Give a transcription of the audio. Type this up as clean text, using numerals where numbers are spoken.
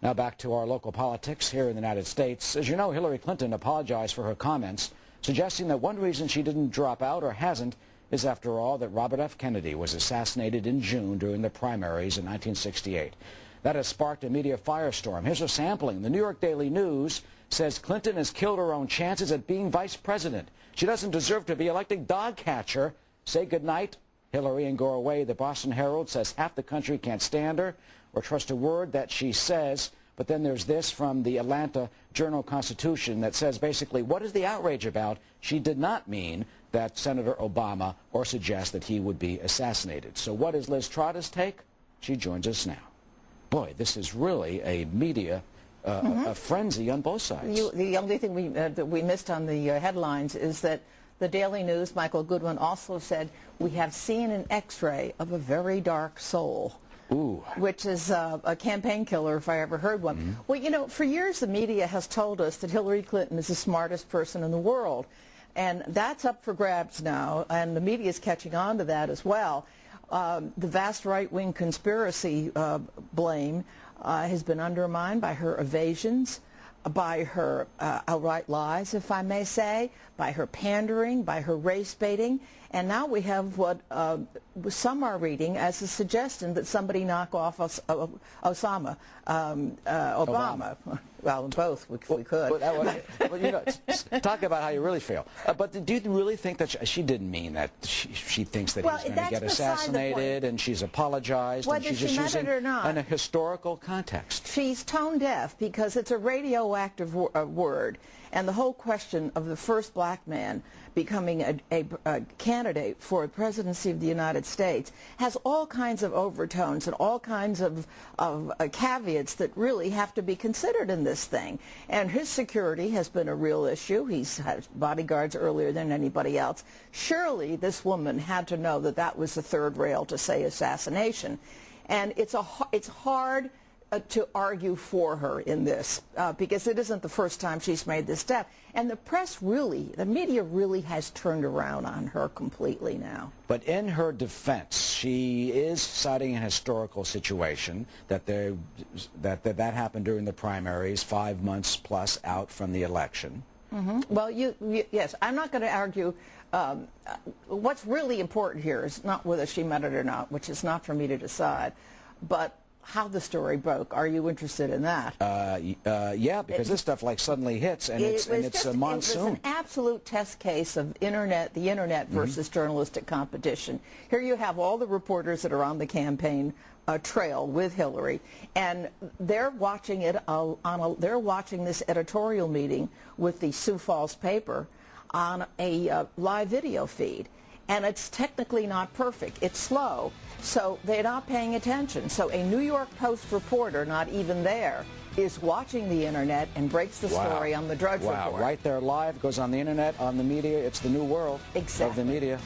Now back to our local politics here in the United States. As you know, Hillary Clinton apologized for her comments, suggesting that one reason she didn't drop out, or hasn't, is after all that Robert F. Kennedy was assassinated in June during the primaries in 1968. That has sparked a media firestorm. Here's a sampling. The New York Daily News says Clinton has killed her own chances at being vice president. She doesn't deserve to be elected dog catcher. Say goodnight, Hillary, and go away. The Boston Herald says half the country can't stand her or trust a word that she says. But then there's this from the Atlanta Journal-Constitution that says basically, what is the outrage about? She did not mean that Senator Obama or suggest that he would be assassinated. So what is Liz Trotta's take? She joins us now. Boy, this is really a media a frenzy on both sides. The only thing that we missed on the headlines is that the Daily News, Michael Goodwin, also said, we have seen an X-ray of a very dark soul. Ooh. Which is a campaign killer if I ever heard one. Well, you know, for years the media has told us that Hillary Clinton is the smartest person in the world. And that's up for grabs now, and the media is catching on to that as well. The vast right-wing conspiracy blame has been undermined by her evasions, by her outright lies, if I may say, by her pandering, by her race baiting, and now we have what some are reading as a suggestion that somebody knock off Osama, Obama. Well, both, if we could. Well, you know, talk about how you really feel. But do you really think that she didn't mean that she thinks that he's going to get assassinated, and she's apologized, and she's just using in a historical context? She's tone deaf because it's a radioactive word, and the whole question of the first black man becoming a candidate for a presidency of the United States has all kinds of overtones and all kinds of caveats that really have to be considered in this thing. And his security has been a real issue. He's had bodyguards earlier than anybody else. Surely this woman had to know that that was the third rail to say assassination. And it's hard to argue for her in this because it isn't the first time she's made this step. And the press really, the media really has turned around on her completely now. But in her defense, she is citing an historical situation that that happened during the primaries, 5 months plus out from the election. Well, yes, I'm not going to argue. What's really important here is not whether she meant it or not, which is not for me to decide, but how the story broke. Are you interested in that? Yeah, because this stuff like suddenly hits, and it's a monsoon. It was an absolute test case of the internet versus journalistic competition. Here you have all the reporters that are on the campaign trail with Hillary, and they're watching it they're watching this editorial meeting with the Sioux Falls paper on a live video feed. And it's technically not perfect. It's slow, so they're not paying attention. So a New York Post reporter, not even there, is watching the internet and breaks the story on the Drudge Report. Right there live, goes on the internet, on the media. It's the new world of the media.